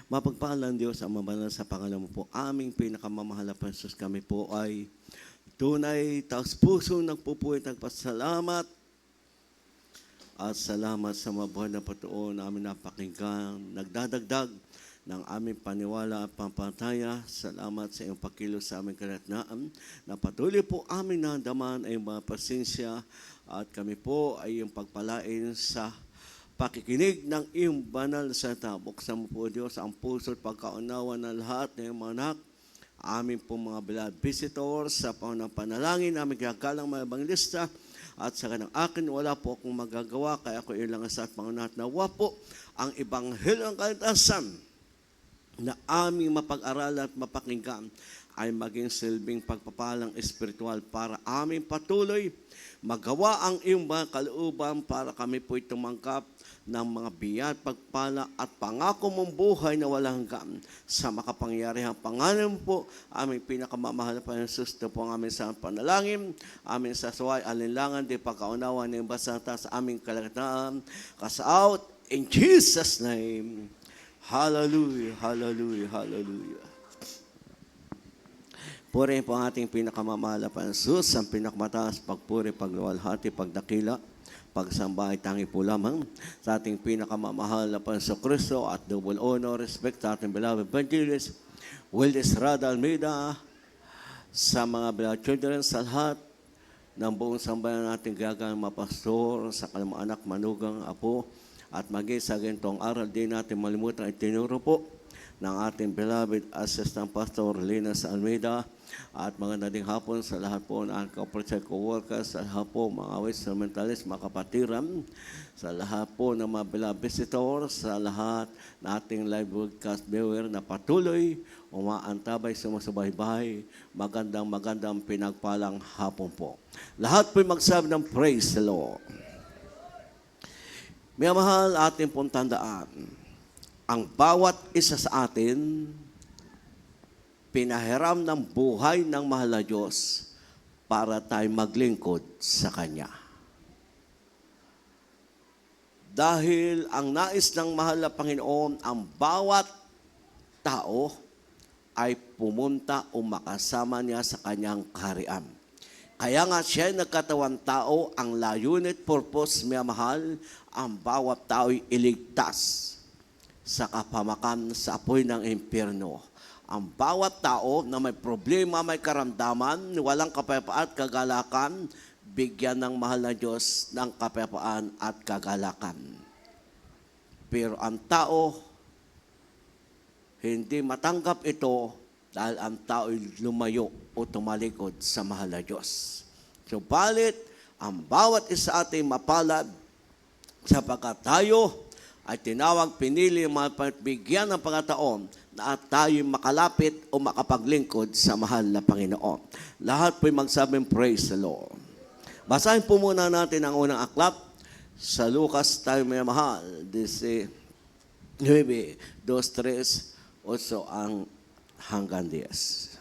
Mapagpahalan Diyos ang mabanal sa pangalan mo po. Aming pinakamamahal na Jesus, kami po ay tunay, taos puso, nagpupuwit, nagpasalamat at salamat sa mabuhay na patuon namin napakinggan, nagdadagdag ng aming paniwala at pampataya. Salamat sa iyong pagkilos sa aming kalatnaan na patuloy po aming nandaman ay mga pasensya at kami po ay iyong pagpalain sa pakikinig ng iyong banal na salita. Buksan mo po, Diyos, ang puso at pagkaunawa ng lahat ng iyong mga anak, aming po mga beloved visitors sa panahon ng panalangin, aming gagalang mga ebangelista, at sa kanang akin, wala po akong magagawa, kaya ako ilang sa at pangunahan at nawa po ang Ebanghelyo ng Kaligtasan na aming mapag-aral at mapakinggan ay maging silbing pagpapalang espiritual para aming patuloy magawa ang iyong mga kalooban para kami po'y tumangkap ng mga biyat, pagpala at pangako mong buhay na walang hanggan. Sa makapangyarihang pangalan mo po, aming pinakamamahal na Panginoon, ito po ang aming sa panalangin, aming sasaway, alinlangan, di pagkaunawa ng basata sa aming kalagatan. Cast out in Jesus' name. Hallelujah, hallelujah, hallelujah. Puri po ang ating pinakamamahal na Panginoon, ang pinakamataas, pagpuri, pagluwalhati, pagdakila, pagsamba ay tangi po lamang sa ating pinakamamahal na Panginoon Kristo at double honor, respect sa ating beloved evangelist, Wildes Rada Almeida, sa mga beloved children, sa lahat ng buong sambayan nating gagang mapastor, sa kalamang anak, manugang, apo, at maging sa ganitong aral din natin malimutan ay tinuro po ng ating beloved Assistant Pastor Linas Almeida at mga dating hapon sa lahat po ng co-project co-workers, sa lahat po mga instrumentalist, mga kapatiran, sa lahat po ng mga beloved visitors, sa lahat ng ating live broadcast viewer na patuloy umaantabay, sumusubaybay, magandang pinagpalang hapon po. Lahat po'y magsabi ng praise the Lord. May mahal ating pong tandaan, ang bawat isa sa atin, pinahiram ng buhay ng mahal na Diyos para tayo maglingkod sa Kanya. Dahil ang nais ng mahal na Panginoon, ang bawat tao ay pumunta o makasama niya sa Kanyang kaharian. Kaya nga siya nagkatawang tao, ang layunin at purpose, may mahal, ang bawat tao ay iligtas sa kapamakan sa apoy ng impyerno. Ang bawat tao na may problema, may karamdaman, walang kapayapaan at kagalakan, bigyan ng mahal na Diyos ng kapayapaan at kagalakan. Pero ang tao, hindi matanggap ito dahil ang tao ay lumayo o tumalikod sa mahal na Diyos. Subalit, ang bawat isa ating mapalad sapagkat tayo ay tinawag, pinili, bigyan ng pagkataon na tayo makalapit o makapaglingkod sa mahal na Panginoon. Lahat po'y magsabing praise the Lord. Basahin po muna natin ang unang aklat sa Lucas tayo may mahal. Dice 9, 2, 3, 8 ang hanggang 10.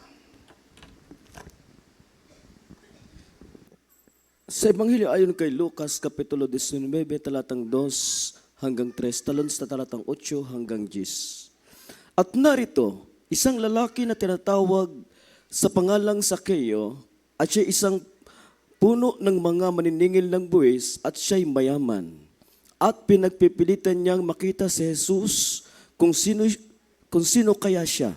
Sa Ebanghelyo ayon kay Lucas, Kapitulo 19, talatang 2 hanggang 3, talon sa talatang 8 hanggang 10. At narito, isang lalaki na tinatawag sa pangalang Sakeo, at siya isang puno ng mga maniningil ng buwis, at siya'y mayaman. At pinagpipilitan niyang makita si Jesus kung sino kaya siya.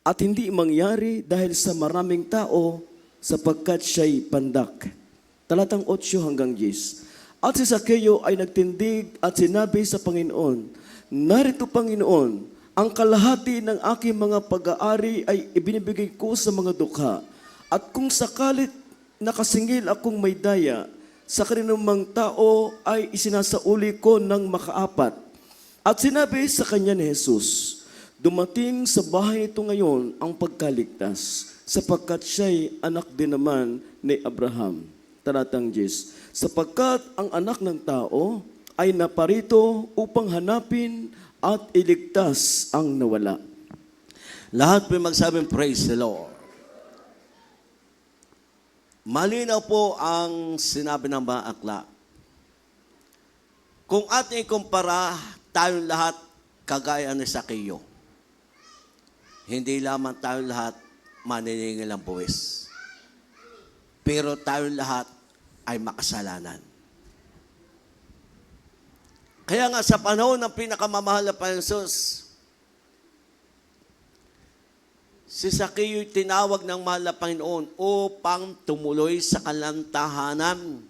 At hindi mangyari dahil sa maraming tao, sapagkat siya'y pandak. Talatang 8 hanggang 10. At si Sakeo ay nagtindig at sinabi sa Panginoon, narito Panginoon, ang kalahati ng aking mga pag-aari ay ibinibigay ko sa mga dukha. At kung sakalit nakasingil akong may daya, sa kaninumang tao ay isinasauli ko ng makaapat. At sinabi sa kanya ni Jesus, dumating sa bahay ito ngayon ang pagkaligtas, sapagkat siya'y anak din naman ni Abraham. Talatang 10. Sapagkat ang anak ng tao ay naparito upang hanapin at iligtas ang nawala. Lahat po'y magsabing praise the Lord. Malinaw po ang sinabi ng mga akla. Kung ating ikumpara, tayong lahat kagaya ni Sakeo. hindi lamang tayo lahat maniningil ng buwis. Pero tayo lahat ay makasalanan. Kaya nga sa panahon ng pinakamamahal na Panginoon, si Zacchaeo'y tinawag ng mahal na Panginoon upang tumuloy sa kanilang tahanan.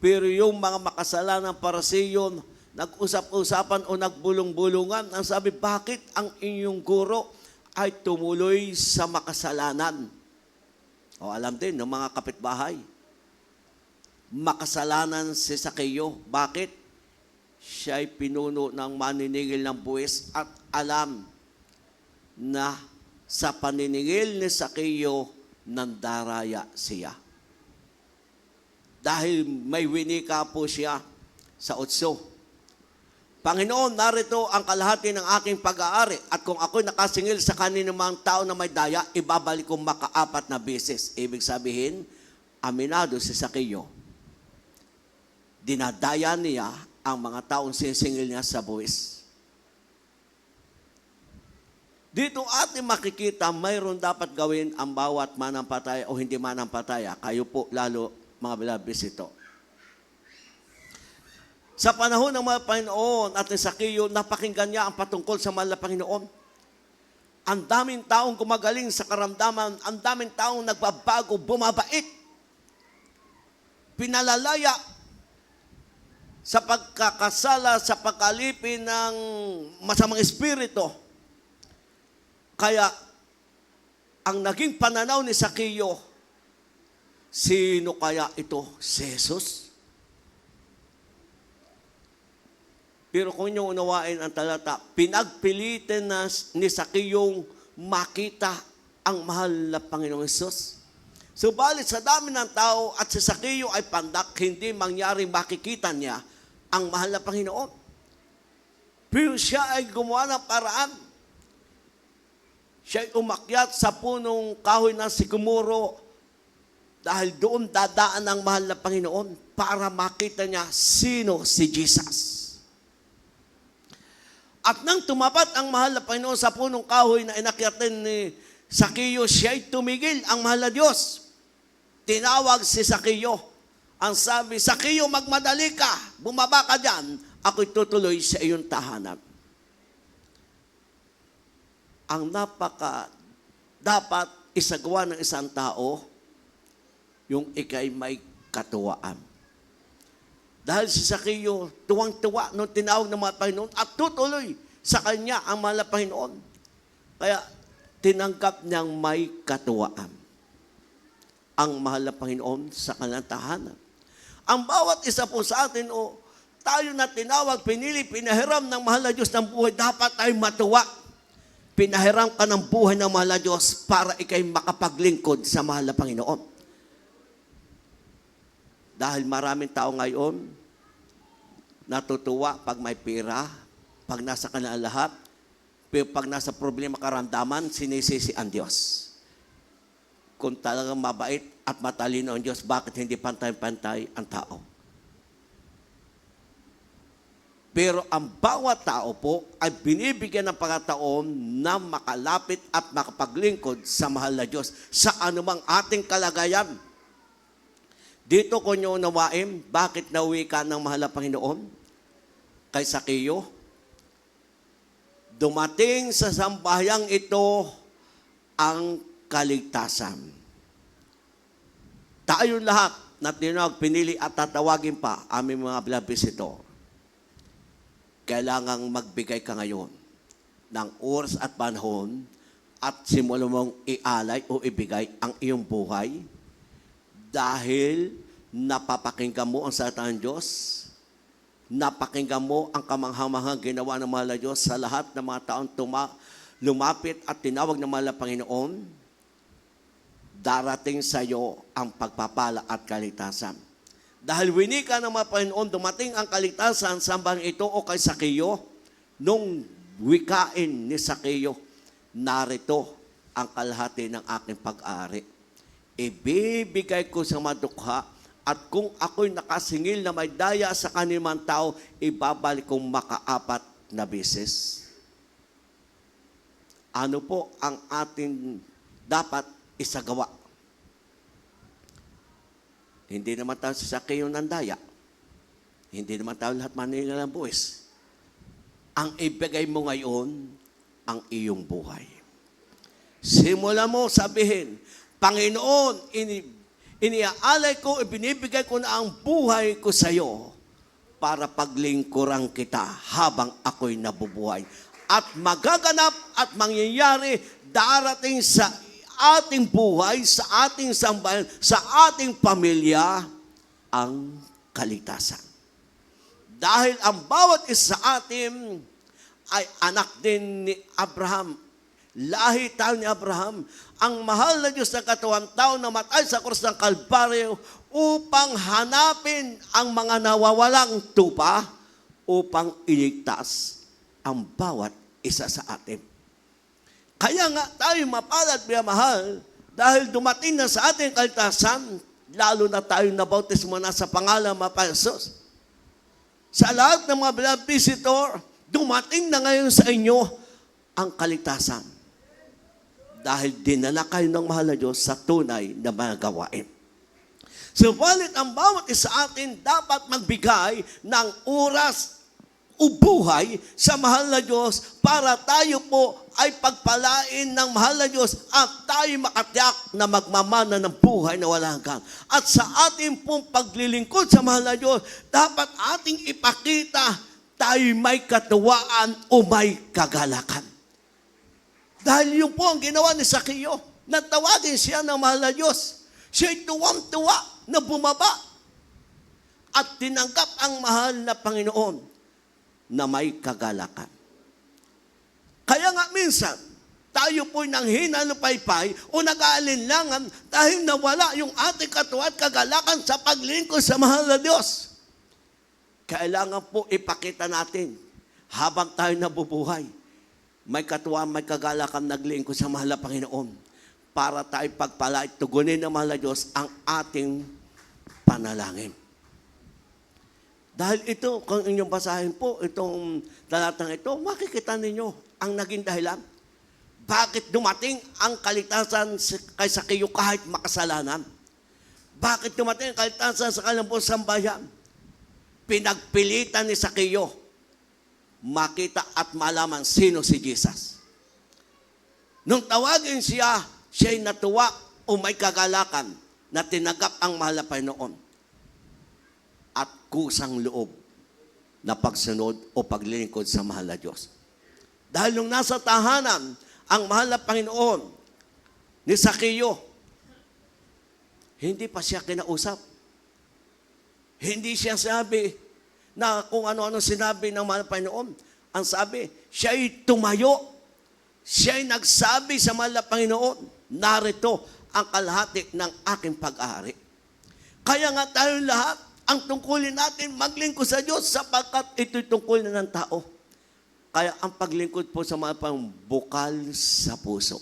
Pero yung mga makasalanang Parisiyo, nag-usap-usapan o nagbulong-bulungan, ang sabi, bakit ang inyong guro ay tumuloy sa makasalanan? O alam din ng mga kapitbahay, makasalanan si Zacchaeo. Bakit? Siya'y pinuno ng maniningil ng buwis at alam na sa paniningil ni Zacchaeo, nandaraya siya. Dahil may winika po siya sa 8. Panginoon, narito ang kalahati ng aking pag-aari at kung ako'y nakasingil sa kaninumang tao na may daya, ibabalik kong maka-4 na beses. Ibig sabihin, aminado si Zacchaeo. Dinadaya niya ang mga taong sisingil niya sa buwis. Dito ating makikita, mayroon dapat gawin ang bawat manampalataya o hindi manampalataya. Kayo po lalo, mga beloved ito. Sa panahon ng mga Panginoon at ni Zacchaeo, napakinggan niya ang patungkol sa mahal na Panginoon. Ang daming taong gumagaling sa karamdaman, ang daming taong nagbabago, bumabait. Pinalalaya sa pagkakasala, sa pagkalipin ng masamang espiritu. Kaya, ang naging pananaw ni Zacchaeo, sino kaya ito? Si Jesus? Pero kung inyo unawain ang talata, pinagpilitin na ni Zacchaeo makita ang mahal na Panginoong Jesus. Subalit sa dami ng tao at si Zacchaeo ay pandak, hindi mangyaring makikita niya ang mahal na Panginoon. Pero siya ay gumawa ng paraan. Siya'y umakyat sa punong kahoy ng sikumuro dahil doon dadaan ang mahal na Panginoon para makita niya sino si Jesus. At nang tumapat ang mahal na Panginoon sa punong kahoy na inakyat din ni Zacchaeo, siya'y tumigil ang mahal na Diyos. Tinawag si Zacchaeo. Ang sabi, Zacchaeo, magmadali ka, bumaba ka dyan, ako'y tutuloy sa iyong tahanan. Ang dapat isagawa ng isang tao, yung ikay may katuwaan. Dahil si Zacchaeo, tuwang-tuwa nung tinawag ng mga Panginoon at tutuloy sa kanya ang mahal na Panginoon. Kaya tinanggap niyang may katuwaan ang mahal na Panginoon sa kanyang tahanan. Ang bawat isa po sa atin, tayo na tinawag, pinili, pinahiram ng mahal na Diyos ng buhay, dapat tayo matuwa. Pinahiram ka ng buhay ng mahal na Diyos para ikay makapaglingkod sa mahal na Panginoon. Dahil maraming tao ngayon, natutuwa pag may pera, pag nasa kanila lahat, pero pag nasa problema karamdaman, sinisisi ang Diyos. Kung talagang mabait at matalino ang Diyos, bakit hindi pantay-pantay ang tao? Pero ang bawat tao po ay binibigyan ng pagkataon na makalapit at makapaglingkod sa mahal na Diyos sa anumang ating kalagayan. Dito ko nyo unawain, bakit nauwi ka ng mahal na Panginoon? Kay Zacchaeo, dumating sa sambahyang ito ang kaligtasan. Tayo lahat na tinawag, pinili at tatawagin pa aming mga beloved visitor. Kailangang magbigay ka ngayon ng oras at panahon at simulan mong ialay o ibigay ang iyong buhay dahil napapakinggan mo ang salita ng Diyos, napakinggan mo ang kamanghamanghang ginawa ng mahal na Diyos sa lahat ng mga taong lumapit at tinawag ng mahal na Panginoon, darating sa iyo ang pagpapala at kaligtasan. Dahil winika ng mga Panginoon, dumating ang kaligtasan sa sambahan ito o kay Zacchaeo, nung wikain ni Zacchaeo, narito ang kalahati ng aking pag-aari. Ibibigay ko sa madukha at kung ako'y nakasingil na may daya sa kanimang tao, ibabalik kong maka-4 na beses. ano po ang ating dapat isagawa. Hindi naman tayo sasakay ng daya. Hindi naman tayo lahat manila ng buwis. Ang ibigay mo ngayon, ang iyong buhay. Simula mo sabihin, Panginoon, iniaalay ko, ibinibigay ko na ang buhay ko sa iyo para paglingkuran kita habang ako'y nabubuhay. At magaganap at mangyayari darating sa ating buhay, sa ating sambayan, sa ating pamilya, ang kaligtasan. Dahil ang bawat isa sa atin ay anak din ni Abraham. Lahi tayo ni Abraham. Ang mahal na Diyos ng katawan tao na matay sa krus ng Kalbaryo upang hanapin ang mga nawawalang tupa upang iligtas ang bawat isa sa atin. Kaya nga tayo mapalad, mahal, dahil dumating na sa ating kaligtasan, lalo na tayo nabautismo na sa pangalan ng Jesus. Sa lahat ng mga beloved visitor, dumating na ngayon sa inyo ang kaligtasan. Dahil dinala kayo ng mahal na Diyos sa tunay na mga gawain. Subalit ang bawat isa atin dapat magbigay ng oras o buhay sa mahal na Diyos para tayo po ay pagpalain ng mahal na Diyos at tayo makatiyak na magmamana ng buhay na walang hanggan. At sa ating pong paglilingkod sa mahal na Diyos, dapat ating ipakita tayo may katuwaan o may kagalakan. Dahil yun po ang ginawa ni Zaccheo. Natawagin siya ng mahal na Diyos. Siya'y tuwang-tuwa na bumaba at tinanggap ang mahal na Panginoon na may kagalakan. Kaya nga minsan, tayo po'y nanghina lupaypay o nag-aalinlangan dahil nawala yung ating katuwa at kagalakan sa paglingkod sa mahal na Diyos. Kailangan po ipakita natin habang tayo nabubuhay, may katuwa, may kagalakan naglingkod sa mahal na Panginoon para tayo pagpala at tugunin ng mahal na Diyos ang ating panalangin. Dahil ito, kung inyong basahin po, itong talatang ito, makikita ninyo ang naging dahilan. Bakit dumating ang kaligtasan kay Zaccheo kahit makasalanan? Bakit dumating ang kaligtasan sa kanilang buong sambayan? Pinagpilitan ni Zaccheo makita at malaman sino si Jesus. Nung tawagin siya, siya'y natuwa o may kagalakan na tinagap ang mahal na Panginoon at kusang loob na pagsunod o paglilingkod sa mahal na Diyos. Dahil nung nasa tahanan, ang mahal na Panginoon ni Zaccheo, hindi pa siya kinausap. Hindi siya sabi na kung ano-ano sinabi ng mahal na Panginoon. Ang sabi, siya'y tumayo. Siya'y nagsabi sa mahal na Panginoon, narito ang kalahati ng aking pag-aari. Kaya nga tayo lahat, ang tungkulin natin maglingkod sa Diyos sapagkat ito'y tungkol na ng tao. Kaya ang paglingkod po sa mga bukal sa puso.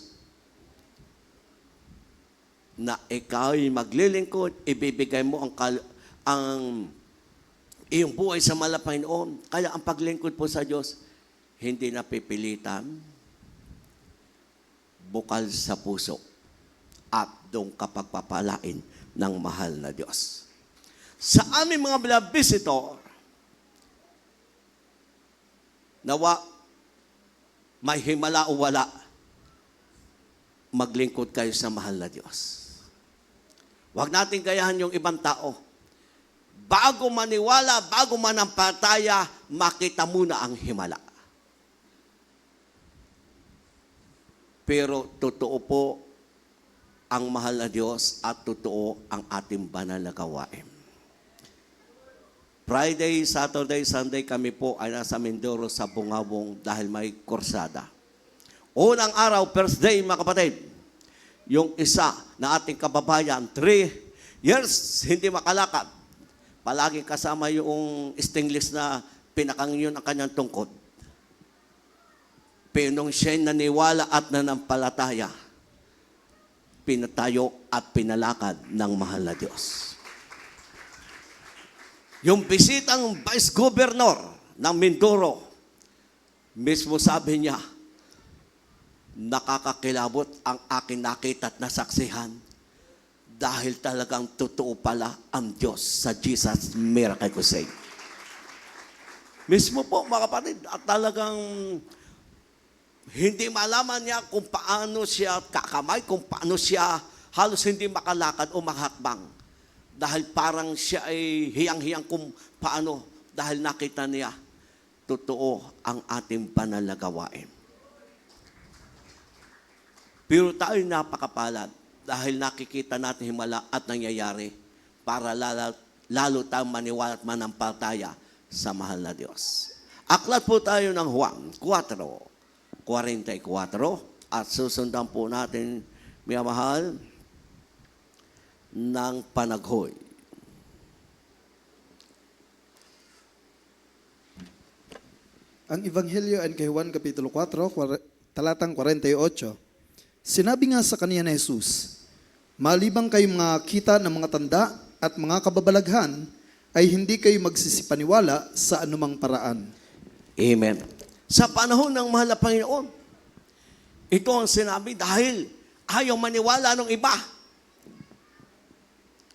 Na ikaw'y maglilingkod, ibibigay mo ang iyong buhay sa mahal na Panginoon. Kaya ang paglingkod po sa Diyos, hindi na pipilitan, bukal sa puso, at doon kapagpapalain ng mahal na Diyos. Sa aming mga beloved visitor, nawa, may himala o wala, maglingkod kayo sa mahal na Diyos. Huwag natin gayahan yung ibang tao. Bago maniwala, bago manampalataya, makita muna ang himala. Pero totoo po ang mahal na Diyos at totoo ang ating banal na gawain. Friday, Saturday, Sunday kami po ay nasa Mindoro sa Bungabong dahil may kursada. Unang araw, first day mga kapatid, yung isa na ating kababayan, 3 years hindi makalakad. Palagi kasama yung stainless na pinakangyon ang kanyang tungkod. Pero nung siya'y naniwala at nanampalataya, pinatayo at pinalakad ng mahal na Diyos. Yung bisitang Vice Governor ng Mindoro, mismo sabi niya, nakakakilabot ang aking nakita at nasaksihan dahil talagang totoo pala ang Diyos sa Jesus Miracle Crusade. Mismo po mga kapatid, at talagang hindi malaman niya kung paano siya kakamay, kung paano siya halos hindi makalakad o makahakbang. Dahil parang siya ay hiyang-hiyang kung paano, dahil nakita niya, totoo ang ating banal na gawain. Pero tayo napakapalad dahil nakikita natin himala at nangyayari para lalo tayong maniwala at manampalataya sa mahal na Diyos. Aklat po tayo ng Juan 4:44 at susundan po natin, mga mahal, ng panaghoy. Ang Ebanghelyo ay kay Juan Kapitulo 4, talatang 48. Sinabi nga sa kaniya ni Jesus, malibang kayong mga kita ng mga tanda at mga kababalaghan, ay hindi kayo magsisipaniwala sa anumang paraan. Amen. Sa panahon ng mahal na Panginoon, ito ang sinabi dahil ayaw maniwala ng iba.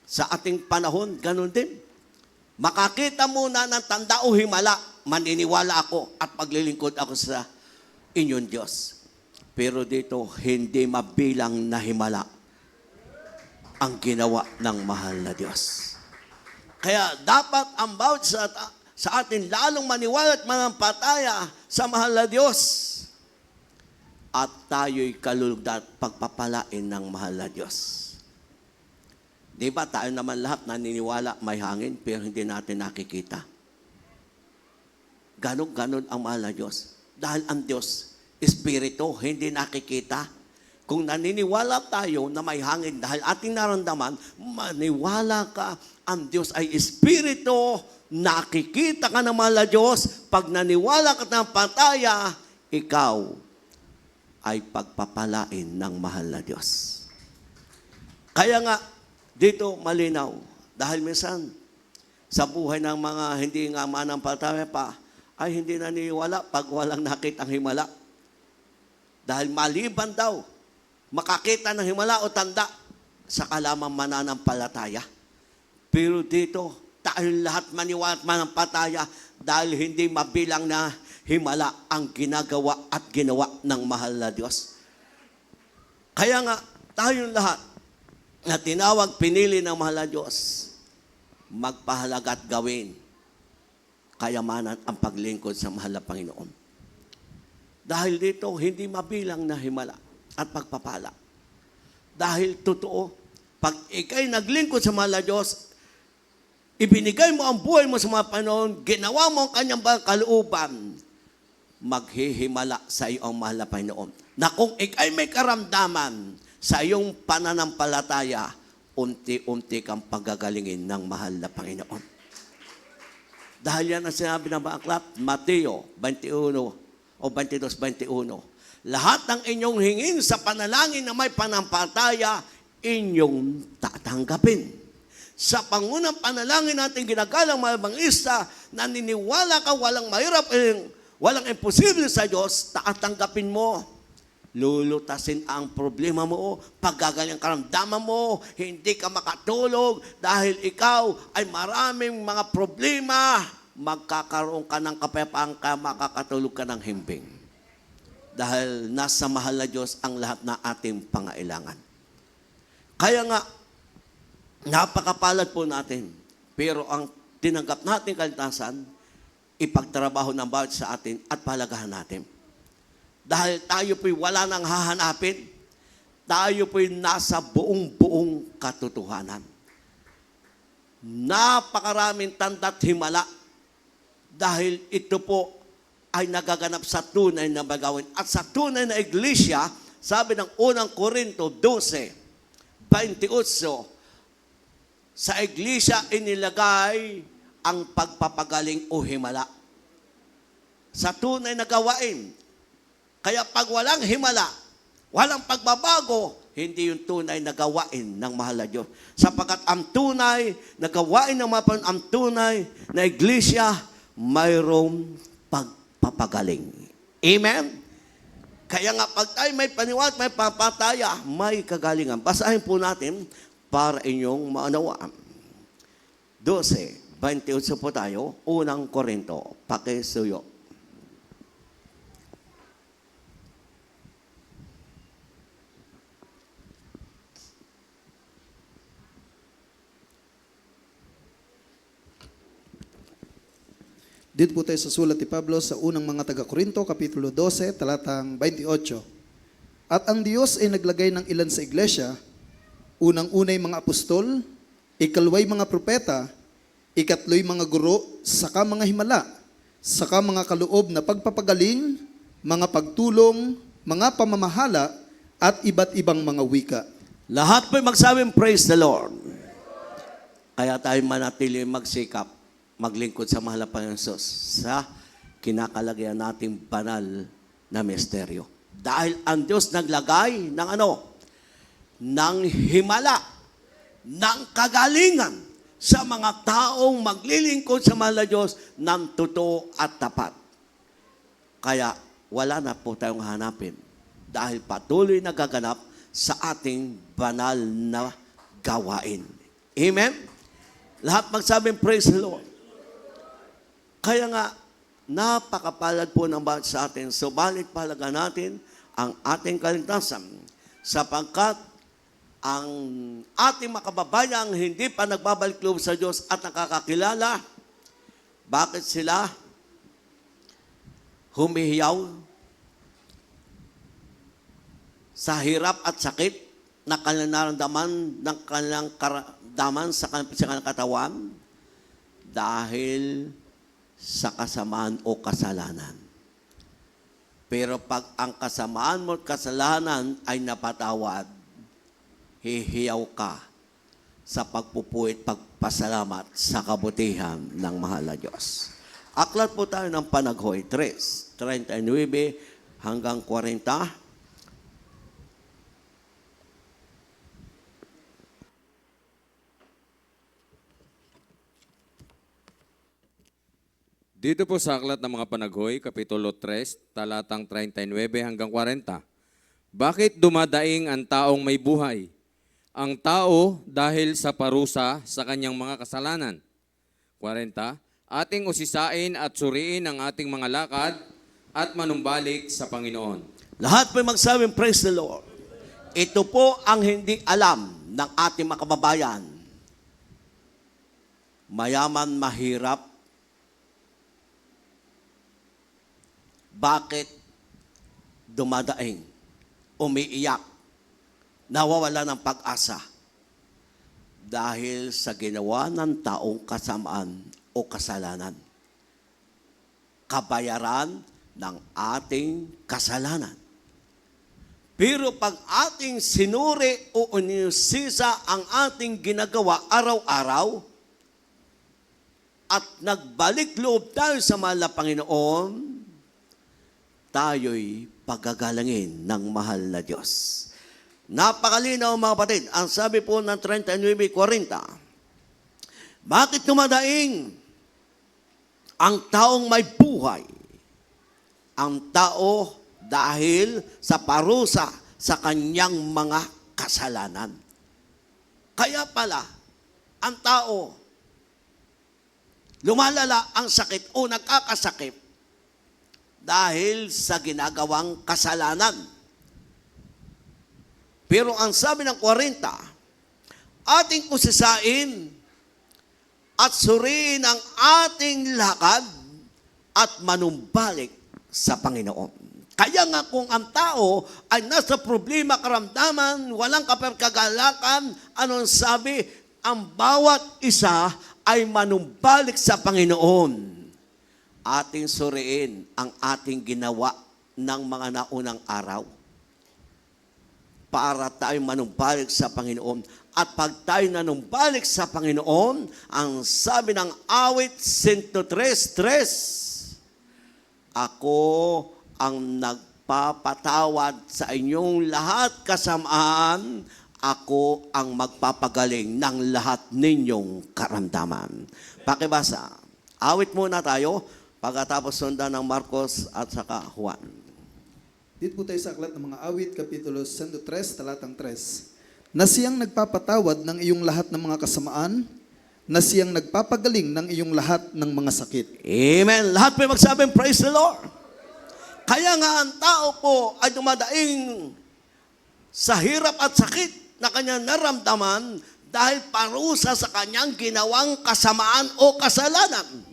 Sa ating panahon, ganun din. Makakita muna ng tanda o himala, maniniwala ako at maglilingkod ako sa inyong Diyos. Pero dito, hindi mabilang na himala ang ginawa ng mahal na Diyos. Kaya dapat ang bawat sa atin lalong maniwala at manampalataya sa mahal na Diyos. At tayo'y kalulugdan at pagpapalain ng mahal na Diyos. Di ba tayo naman lahat naniniwala may hangin pero hindi natin nakikita. Ganon ang mahal na Diyos. Dahil ang Diyos, Espiritu, hindi nakikita. Kung naniniwala tayo na may hangin dahil ating naramdaman, maniwala ka, ang Diyos ay Espiritu, nakikita ka ng mahal na Diyos, pag naniwala ka ng pataya, ikaw ay pagpapalain ng mahal na Diyos. Kaya nga, dito malinaw, dahil minsan, sa buhay ng mga hindi nga manampalataya pa, ay hindi naniniwala pag walang nakitang himala. Dahil maliban daw, makakita ng himala o tanda sa kalamang mananampalataya. Pero dito, tayo lahat maniwala at manampalataya dahil hindi mabilang na himala ang ginagawa at ginawa ng mahal na Diyos. Kaya nga, tayong lahat na tinawag, pinili ng mahal na Diyos, magpahalaga at gawin kayamanan ang paglingkod sa mahal na Panginoon. Dahil dito, hindi mabilang na himala at pagpapala. Dahil totoo, pag ikay naglingkod sa mahal na Diyos, ibinigay mo ang buhay mo sa mga Panginoon, ginawa mo ang kanyang kalooban, maghihimala sa iyo ang mahal na Panginoon. Na kung ikay may karamdaman sa iyong pananampalataya, unti-unti kang pagagalingin ng mahal na Panginoon. Dahil yan ang sinabi ng aklat, Mateo 21 o 22-21. Lahat ng inyong hingin sa panalangin na may panampalataya, inyong tatanggapin. Sa pangunang panalangin natin ginagalang mga Ebangelista, naniniwala ka walang mahirap, walang imposible sa Diyos, tatanggapin mo. Lulutasin ang problema mo, paggagaling ang karamdaman mo, hindi ka makatulog dahil ikaw ay maraming mga problema, magkakaroon ka ng kapayapaan ka, makakatulog ka ng himbing. Dahil nasa mahal na Diyos ang lahat na ating pangailangan. Kaya nga, napakapalad po natin. Pero ang tinanggap natin kaligtasan, ipagtrabaho ng bawat sa atin at palagahan natin. Dahil tayo po'y wala nang hahanapin, tayo po'y nasa buong katotohanan. Napakaraming tanda't himala dahil ito po ay nagaganap sa tunay na bagawin. At sa tunay na iglesia, sabi ng unang Korinto 12:28, sa iglesia inilagay ang pagpapagaling o himala. Sa tunay na gawain. Kaya pag walang himala, walang pagbabago, hindi yung tunay na gawain ng mahal na Diyos. Sapagkat ang tunay na gawain ng mga ang tunay na iglesia, mayroong pagpapagaling. Amen? Kaya nga, pag tayo may paniwala, may papataya, may kagalingan. Basahin po natin para inyong maunawaan. 12:28 po tayo, unang Korinto, pakisuyo. Dito po tayo sa sulat ni Pablo sa unang mga taga-Korinto, Kapitulo 12, talatang 28. At ang Diyos ay naglagay ng ilan sa iglesia, unang-unay mga apostol, ikalaway mga propeta, ikatloy mga guro, saka mga himala, saka mga kaloob na pagpapagaling, mga pagtulong, mga pamamahala, at iba't ibang mga wika. Lahat po'y magsabing, praise the Lord. Kaya tayo manatili magsikap, maglingkod sa mahal na Panginoon Hesus sa kinakalagyan nating banal na misteryo. Dahil ang Diyos naglagay ng ng himala, ng kagalingan sa mga taong maglilingkod sa mahal na Diyos ng totoo at tapat. Kaya wala na po tayong hanapin dahil patuloy na gaganap sa ating banal na gawain. Amen? Lahat magsabing, praise the Lord. Kaya nga, napakapalad po ng bawat sa atin. Subalit palaga natin ang ating kaligtasan sapagkat ang ating makababayang hindi pa nagbabalik loob sa Diyos at nakakakilala, bakit sila humihiyaw sa hirap at sakit na kanilang naramdaman ng kanilang karamdaman sa kanilang katawan dahil sa kasamaan o kasalanan. Pero pag ang kasamaan mo at kasalanan ay napatawad, hihiyaw ka sa pagpupuwit, pagpasalamat sa kabutihan ng mahal na Diyos. Aklat po tayo ng Panaghoy 3:39 hanggang 40. Dito po sa Aklat ng mga Panaghoy, Kapitulo 3, talatang 39 hanggang 40. Bakit dumadaing ang taong may buhay? Ang tao dahil sa parusa sa kanyang mga kasalanan. 40. Ating usisain at suriin ang ating mga lakad at manumbalik sa Panginoon. Lahat po magsabing, praise the Lord. Ito po ang hindi alam ng ating mga kababayan. Mayaman, mahirap. Bakit dumadaing, umiiyak, nawawala ng pag-asa? Dahil sa ginawa ng taong kasamaan o kasalanan. Kabayaran ng ating kasalanan. Pero pag ating sinuri o inisisa ang ating ginagawa araw-araw at nagbalik loob tayo sa mahal na Panginoon, tayo'y pagagalangin ng mahal na Diyos. Napakalinaw mga kapatid. Ang sabi po ng 39:40, bakit dumadaing ang taong may buhay? Ang tao dahil sa parusa sa kanyang mga kasalanan. Kaya pala, ang tao, lumalala ang sakit o nagkakasakit dahil sa ginagawang kasalanan. Pero ang sabi ng 40, ating usisain at suriin ang ating lakad at manumbalik sa Panginoon. Kaya nga kung ang tao ay nasa problema, karamdaman, walang kaperkagalakan, anong sabi? Ang bawat isa ay manumbalik sa Panginoon. Ating suriin ang ating ginawa ng mga naunang araw para tayo manumbalik sa Panginoon. At pag tayo nanumbalik sa Panginoon, ang sabi ng awit 103:3, ako ang nagpapatawad sa inyong lahat kasamaan, ako ang magpapagaling ng lahat ninyong karamdaman. Pakibasa. Awit muna tayo. Pagkatapos sundan ng Marcos at saka Juan. Dito po tayo sa aklat ng mga awit, Kapitulo 103, talatang 3. Na siyang nagpapatawad ng iyong lahat ng mga kasamaan, na siyang nagpapagaling ng iyong lahat ng mga sakit. Amen. Lahat po magsabing, praise the Lord. Kaya nga ang tao po ay dumadaing sa hirap at sakit na kanyang naramdaman dahil parusa sa kanyang ginawang kasamaan o kasalanan.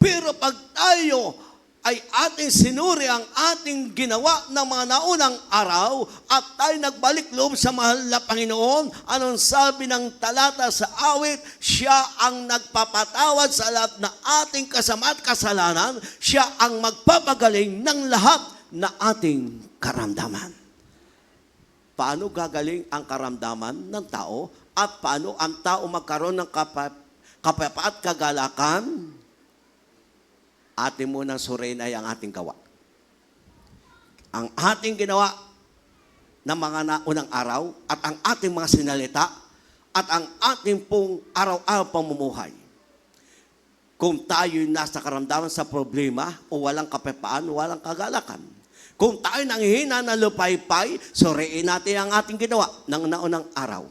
Pero pag tayo ay ating sinuri ang ating ginawa ng mga naunang araw at tayo nagbalik loob sa mahal na Panginoon, anong sabi ng talata sa awit? Siya ang nagpapatawad sa lahat na ating kasama at kasalanan. Siya ang magpapagaling ng lahat na ating karamdaman. Paano gagaling ang karamdaman ng tao at paano ang tao magkaroon ng kapayapaan at kagalakan? Atin munang suriin ay ang ating gawa. Ang ating ginawa ng mga naunang araw at ang ating mga sinalita at ang ating pong araw-araw pamumuhay. Kung tayo'y nasa karamdaman sa problema o walang kapayapaan, walang kagalakan. Kung tayo nanghihina na lupaypay, suriin natin ang ating ginawa ng naunang araw.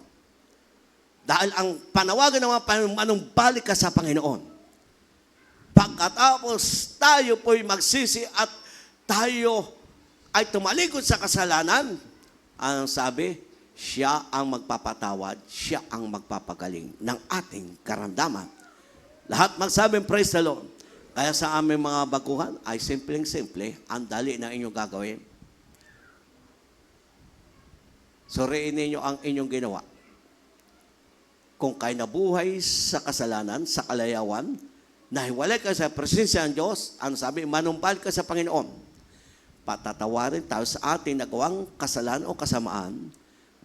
Dahil ang panawagan ng mga manumbalik ka sa Panginoon. Pagkatapos tayo po'y magsisi at tayo ay tumalikod sa kasalanan, ang sabi, siya ang magpapatawad, siya ang magpapagaling ng ating karamdaman. Lahat magsabing praise the Lord. Kaya sa aming mga baguhan ay simpleng-simple, ang dali na inyong gagawin. Suriin ninyo ang inyong ginawa. Kung kayo nabuhay sa kasalanan, sa kalayawan, nahiwalay ka sa presensya ng Diyos, ang sabi, manumbal ka sa Panginoon. Patatawarin tayo sa ating nagawang kasalanan o kasamaan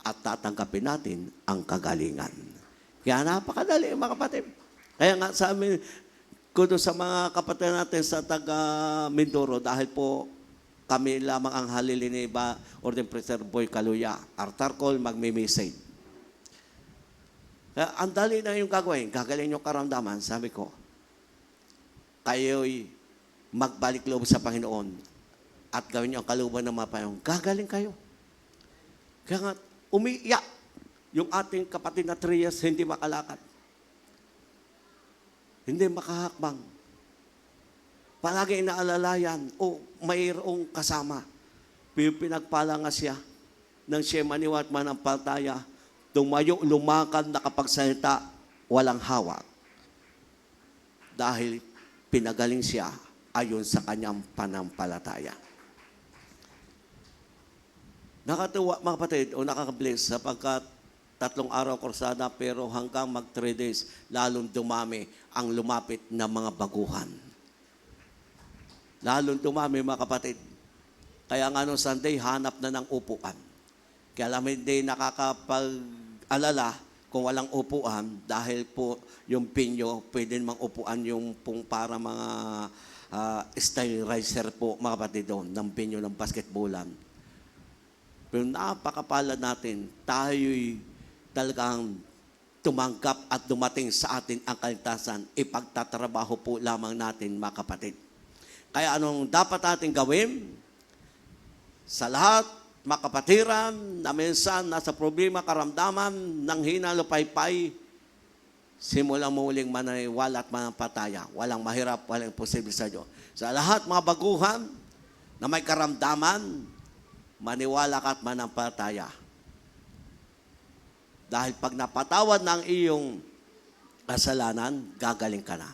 at tatanggapin natin ang kagalingan. Kaya napakadali mga kapatid. Kaya nga sa amin, kudo sa mga kapatid natin sa taga Mindoro, dahil po kami lamang ang halili ni Orden President Boy Kaluya, Artarcol magme-message. Kaya ang dali na yung gagawin, gagaling yung karamdaman, sabi ko, kayo'y magbalik loob sa Panginoon at gawin niyo ang kalooban ng mga Panginoon, gagaling kayo. Kaya nga, umiiyak yung ating kapatid na Trias, hindi makalakad. Hindi makahakbang. Palagi inaalalayan o mayroong kasama. Pinagpala nga siya nang siya maniwat manampalataya, tumayo, lumakad, nakapagsalita, walang hawak. Dahil pinagaling siya ayon sa kanyang panampalataya. Nakatuwa mga kapatid o nakakabless sapagkat 3 araw kursada pero hanggang mag 3 days lalong dumami ang lumapit na mga baguhan. Lalong dumami mga kapatid. Kaya nga nung Sunday, hanap na ng upuan. Kaya alam hindi nakakapag-alala kung walang upuan, dahil po yung pinyo, pwede namang upuan yung pong para mga sterilizer po, mga kapatid doon, ng pinyo ng basketballan. Pero napakapalad natin, tayo'y talagang tumanggap at dumating sa atin ang kaligtasan, ipagtatrabaho po lamang natin, mga kapatid. Kaya anong dapat natin gawin? Sa lahat, mga kapatiran, na minsan nasa problema, karamdaman, ng hinalupaypay, simula muling mananiwala at manampataya. Walang mahirap, walang posible sa Diyos. Sa lahat, mga baguhan, na may karamdaman, maniwala ka at manampataya. Dahil pag napatawad ng iyong kasalanan, gagaling ka na.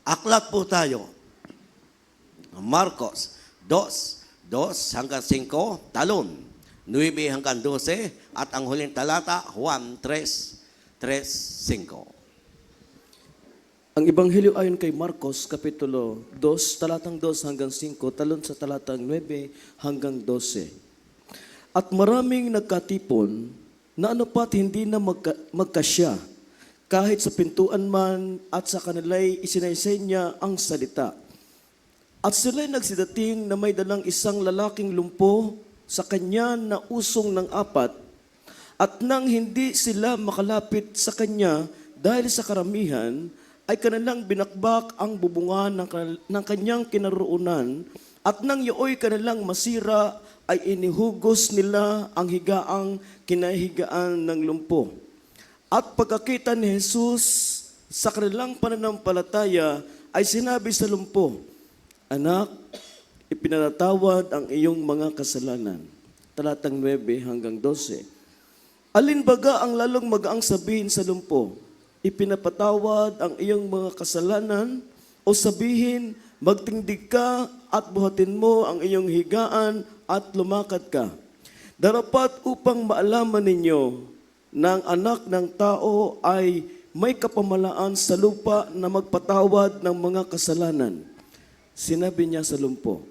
Aklat po tayo. Marcos 2 hanggang 5, talon 9 hanggang 12, at ang huling talata, Juan 3:5. Ang Ebanghelyo ayon kay Marcos, Kapitulo 2, talatang 2 hanggang 5, talon sa talatang 9 hanggang 12. At maraming nagkatipon na anupat hindi na magkasya, kahit sa pintuan man, at sa kanila'y isinaysay niya ang salita. At sila'y nagsidating na may dalang isang lalaking lumpo sa kanya na usong ng 4, at nang hindi sila makalapit sa kanya dahil sa karamihan, ay kanilang binakbak ang bubungan ng kanyang kinaroonan at nang iyo'y kanilang masira ay inihugos nila ang higaang kinahigaan ng lumpo. At pagkakita ni Jesus sa kanilang pananampalataya ay sinabi sa lumpo, "Anak, ipinatawad ang iyong mga kasalanan." Talatang 9 hanggang 12. Alin baga ang lalong magaang sabihin sa lumpo? Ipinapatawad ang iyong mga kasalanan o sabihin, magtindig ka at buhatin mo ang iyong higaan at lumakad ka? Darapat upang maalaman ninyo na ang anak ng tao ay may kapamalaan sa lupa na magpatawad ng mga kasalanan. Sinabi niya sa lumpo,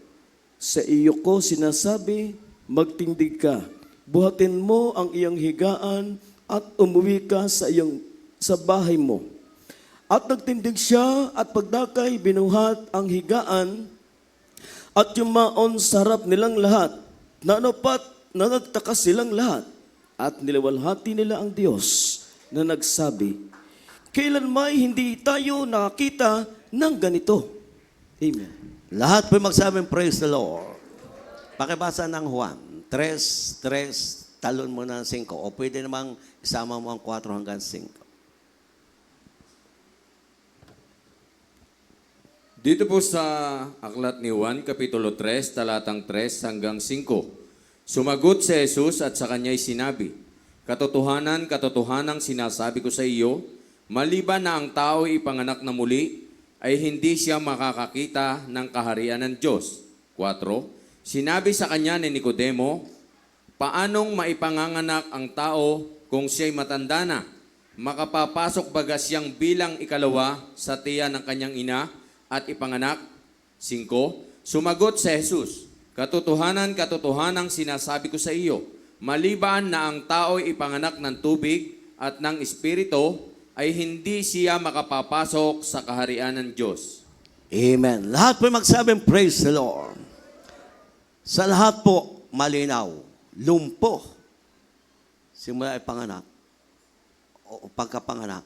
"Sa iyo ko sinasabi, magtindig ka, buhatin mo ang iyong higaan at umuwi ka sa bahay mo." At nagtindig siya at pagdakay binuhat ang higaan at yumaon sa harap nilang lahat. Nanapat nagagtaka silang lahat at niliwalhati nila ang Diyos na nagsabi, "Kailan may hindi tayo nakakita ng ganito?" Amen. Lahat po magsabing praise the Lord. Pakibasa ng Juan 3:3, talon mo ng 5. O pwede namang isama mo ang 4 hanggang 5. Dito po sa aklat ni Juan, Kapitulo 3, talatang 3 hanggang 5. Sumagot si Jesus at sa kanya'y sinabi, "Katotohanan, katotohanang sinasabi ko sa iyo, maliban na ang tao ipanganak na muli, ay hindi siya makakakita ng kaharian ng Diyos." 4. Sinabi sa kanya ni Nicodemo, "Paanong maipanganganak ang tao kung siya'y matanda na? Makapapasok baga siyang bilang ikalawa sa tiyan ng kanyang ina at ipanganak?" 5. Sumagot si Jesus, "Katotohanan, katotohanang sinasabi ko sa iyo, maliban na ang tao'y ipanganak ng tubig at ng Espiritu, ay hindi siya makapapasok sa kaharian ng Diyos." Amen. Lahat po magsabing praise the Lord. Sa lahat po, malinaw, lumpo, simula ay panganak o pagkapanganak.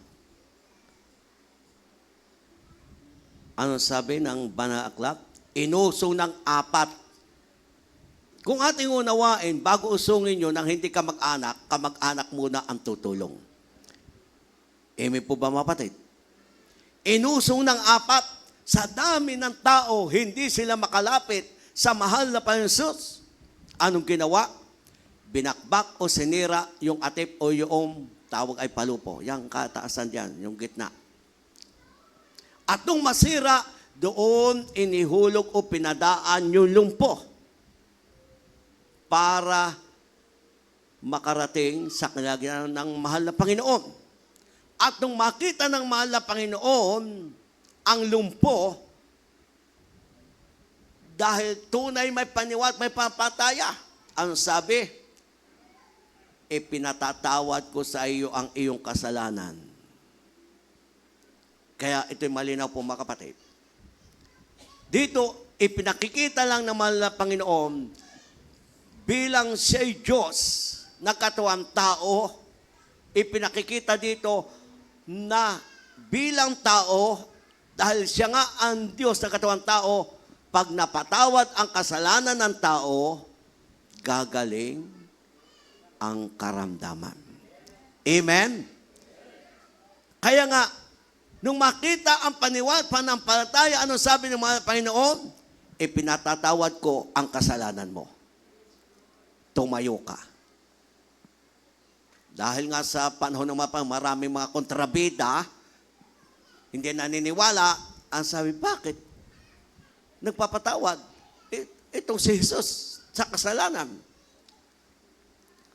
Ano sabi ng Banal na Aklat? Inusong ng 4. Kung ating unawain, bago usungin nyo nang hindi kamag-anak muna ang tutulong. Amen po ba, mapatid? Inusong ng 4, sa dami ng tao, hindi sila makalapit sa mahal na Panginoon Jesus. Anong ginawa? Binakbak o sinira yung atip o yung tawag ay palupo. Yang kataasan diyan, yung gitna. At nung masira, doon inihulog o pinadaan yung lumpo para makarating sa kalagyan ng mahal na Panginoon. At nung makita ng mahal na Panginoon ang lumpo, dahil tunay may paniwat, may pampataya, ang sabi, "Ipinatatawad ko sa iyo ang iyong kasalanan." Kaya ito'y malinaw po, mga kapatid. Dito, ipinakikita lang ng mahal na Panginoon bilang siya'y Diyos na katuwang tao. Ipinakikita dito na bilang tao, dahil siya nga ang Diyos na katuwang tao, pag napatawad ang kasalanan ng tao, gagaling ang karamdaman. Amen? Kaya nga, nung makita ang panampalataya, anong sabi ng mga Panginoon? Ipinatatawad ko ang kasalanan mo. Tumayo ka. Dahil nga sa panahon ng maraming mga kontrabida, hindi naniniwala, ang sabi, bakit? Nagpapatawad. Itong si Jesus sa kasalanan.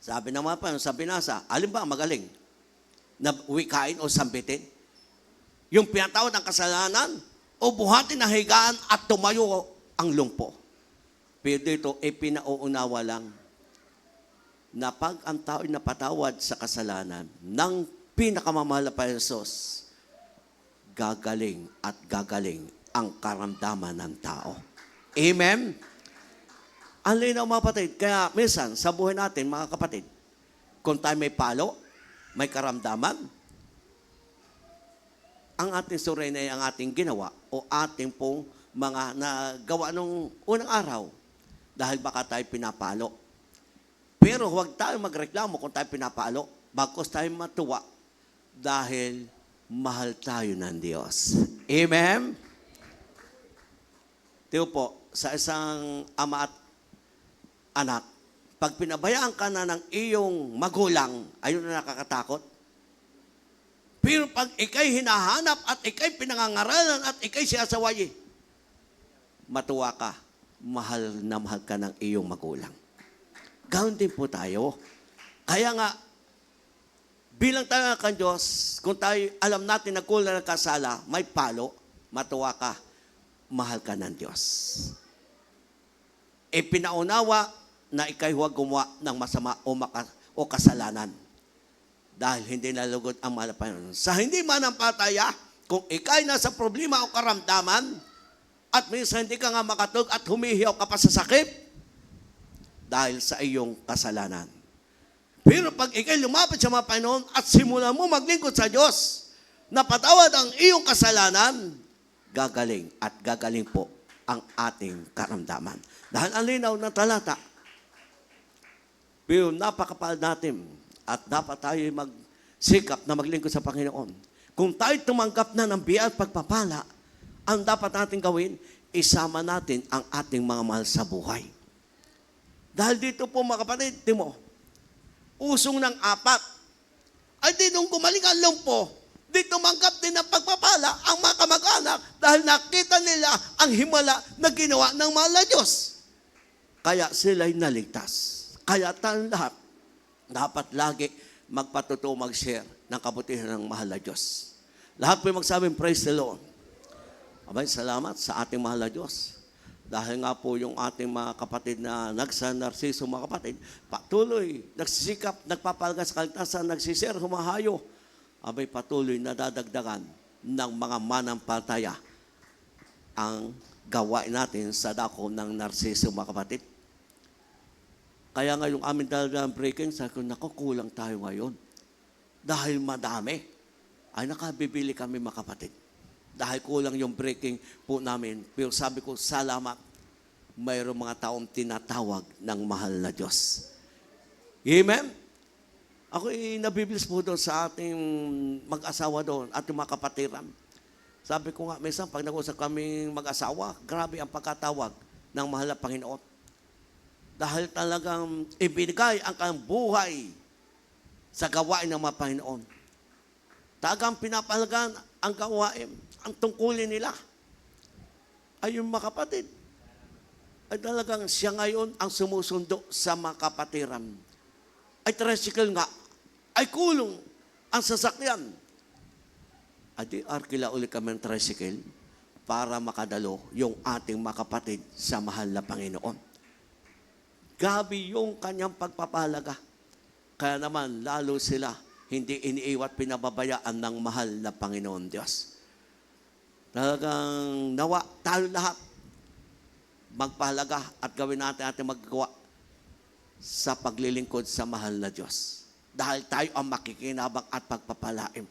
Sabi ng mga Panginoon sa binasa, alin ba ang magaling? Na wikain o sambitin? Yung pinatawad ng kasalanan o buhatin ng higaan at tumayo ang lumpo. Pero dito, pinauunawa lang na pag ang tao ay napatawad sa kasalanan ng pinakamamahal na Jesus, gagaling at gagaling ang karamdaman ng tao. Amen? Ang linaw, mga kapatid. Kaya minsan, sa buhay natin, mga kapatid, kung tayo may palo, may karamdaman, ang ating surrender ay ang ating ginawa o ating pong mga nagawa nung unang araw dahil baka tayo pinapalo. Pero huwag tayo magreklamo kung tayo pinapalo, bagkus tayo matuwa dahil mahal tayo ng Diyos. Amen? Tiyo po, sa isang ama at anak, pag pinabayaan ka na ng iyong magulang, ayun na nakakatakot. Pero pag ikay hinahanap at ikay pinangangaralan at ikay siyasaway, matuwa ka, mahal na mahal ka ng iyong magulang. Ganoon din po tayo. Kaya nga, bilang tayo ng Diyos, kung tayo alam natin na kulang ng kasala, may palo, matuwa ka, mahal ka ng Diyos. E pinaunawa na ikay huwag gumawa ng masama o kasalanan. Dahil hindi nalugod ang malapanan. Sa hindi manampalataya, kung ikay nasa problema o karamdaman, at minsan hindi ka nga makatulog at humihiyaw ka pa sa sakit, dahil sa iyong kasalanan. Pero pag ikay lumapit sa mga Panginoon at simula mo maglingkod sa Diyos, napatawad ang iyong kasalanan, gagaling at gagaling po ang ating karamdaman. Dahil ang linaw ng talata, pero napakapal natin at dapat tayo magsikap na maglingkod sa Panginoon. Kung tayo tumanggap na ng biyaya at pagpapala, ang dapat natin gawin, isama natin ang ating mga mahal sa buhay. Dahil dito po mga kapatid, Timo, usong ng apat, ay di nung gumaling ang lumpo, di tumanggap din ng pagpapala ang mga kamag-anak dahil nakita nila ang himala na ginawa ng mahal na Diyos. Kaya sila'y naligtas. Kaya tayong lahat, dapat lagi magpatuto, mag-share ng kabutihan ng mahal na Diyos. Lahat po magsabing, praise the Lord. Abay, salamat sa ating mahal na Diyos. Dahil nga po yung ating mga kapatid na nagsa-narsiso, mga kapatid, patuloy, nagsisikap, nagpapalaga sa kaligtasan, nagsishare, humahayo. Abay, patuloy na dadagdagan ng mga manampalataya ang gawain natin sa dako ng narsiso, mga kapatid. Kaya nga yung amin talagang breaking, sabi ko, naku, kulang tayo ngayon. Dahil madami, ay nakabibili kami, mga kapatid. Dahil kulang yung breaking po namin. Pero sabi ko, salamat, mayroong mga taong tinatawag ng mahal na Diyos. Amen? Ako nabibilis po doon sa ating mag-asawa doon at yung mga kapatiran. Sabi ko nga, minsan pag nag-usap kaming mag-asawa, grabe ang pagkatawag ng mahal na Panginoon. Dahil talagang ibinigay ang kanyang buhay sa gawain ng mga Panginoon. Talagang pinapalagan ang gawain, ang tungkulin nila. Ay yung mga kapatid, ay talagang siya ngayon ang sumusundo sa mga kapatiran. Ay tricycle nga, ay kulong ang sasakyan. Ay di arkila ulit kami ng tricycle para makadalo yung ating mga kapatid sa mahal na Panginoon. Gabi yung kanyang pagpapalaga. Kaya naman, lalo sila hindi iniiwat pinababayaan ng mahal na Panginoon Diyos. Talagang nawa tayo lahat magpahalaga at gawin natin ating maggawa sa paglilingkod sa mahal na Diyos. Dahil tayo ang makikinabang at pagpapalaim.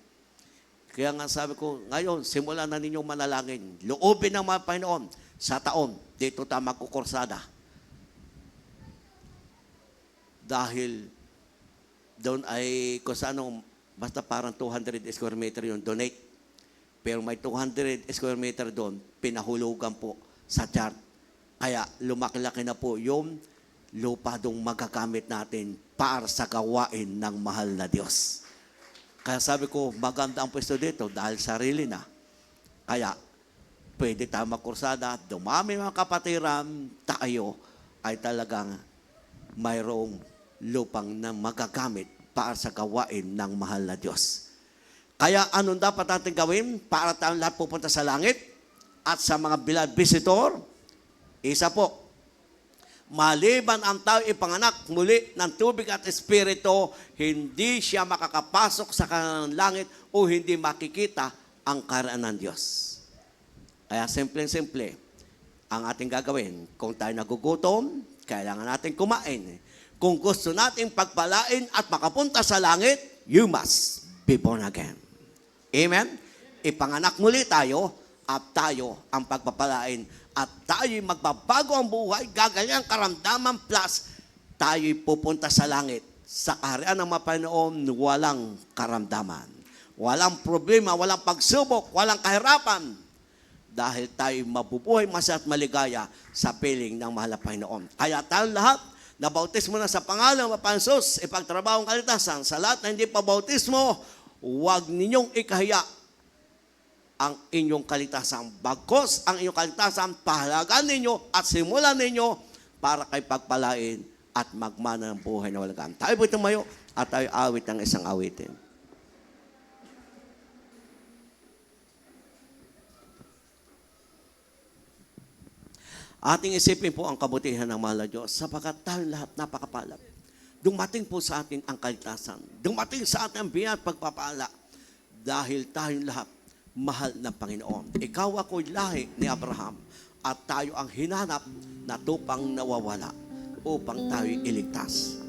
Kaya nga sabi ko, ngayon, simulan na ninyong manalangin. Loobin ng mga Panginoon sa taon, dito tayo magkukursada. Dahil doon ay kung saan, basta parang 200 square meter yun, donate. Pero may 200 square meter doon, pinahulugan po sa chart. Kaya lumaki-laki na po yung lupa dong magagamit natin para sa gawain ng mahal na Diyos. Kaya sabi ko, maganda ang pwesto dito dahil sarili na. Kaya pwede tayo magkursada, dumami mga kapatiran, tayo ay talagang mayroong lupang na magagamit para sa gawain ng mahal na Diyos. Kaya anong dapat natin gawin para tayong lahat pupunta sa langit at sa mga beloved visitor? Isa po, maliban ang tao ipanganak muli ng tubig at espiritu, hindi siya makakapasok sa kanilang langit o hindi makikita ang karaan ng Diyos. Kaya simple-simple ang ating gagawin. Kung tayo nagugutom, kailangan natin kumain. Kung gusto nating pagpalain at makapunta sa langit, you must be born again. Amen? ipanganak muli tayo at tayo ang pagpapalain at tayo'y magbabago ang buhay, gaganyan karamdaman plus tayo'y pupunta sa langit. Sa kaharian ng Mapanginoon, walang karamdaman. Walang problema, walang pagsubok, walang kahirapan. Dahil tayo'y mabubuhay masaya at maligaya sa piling ng mahal na Panginoon. Kaya tayong lahat, nabautismo na sa pangalan ng Panginoon Jesus, ipagtrabaho ang kalitasan. Sa lahat na hindi pa bautismo, huwag ninyong ikahiya ang inyong kalitasan. Bagkos ang inyong kalitasan, pahalagaan ninyo at simulan ninyo para kay pagpalain at magmana ng buhay na walagaan. Tayo po tumayo at tayo awit ng isang awitin. Ating isipin po ang kabutihan ng mahal na Diyos sapagkat tayo lahat napakapalad. Dumating po sa atin ang kalitasan. Dumating sa atin ang biyaya at pagpapala dahil tayong lahat mahal ng Panginoon. Ikaw ako'y lahi ni Abraham at tayo ang hinanap na tupang nawawala upang tayo'y iligtas.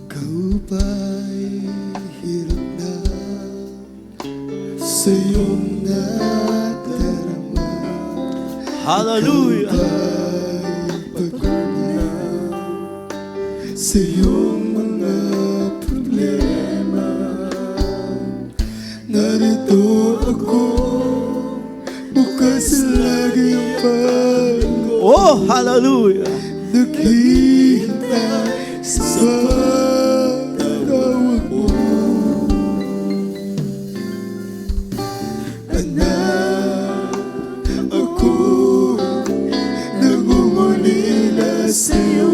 Ikaw ba'y hirap na sa iyong nadarama? Hallelujah! Pagod na sa iyong mga problema. Narito ako, bukas lagi ang pangko. Oh, hallelujah! Naghihintay sa pagtawag mo. Anak, ako nangungulila sa iyo,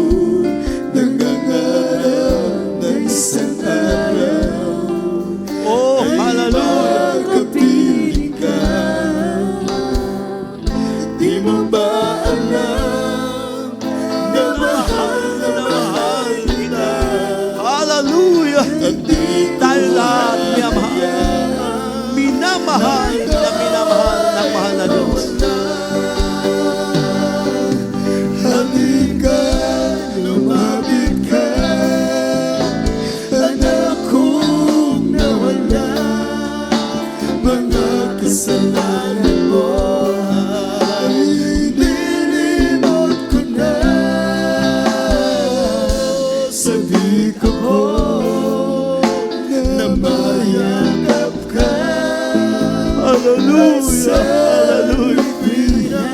nangangarap na isang araw. Oh, hallelujah! Makapiling ka. Di mo ba alam na mahal kita? Hallelujah! Tayo lahat minamahal ng mahal na Diyos. Halika, lumapit ka, anak kong nawala. Mga kasalanan mo ay nilimot ko na. Sabi ko na mayakap ka. Hallelujah! Hallelujah!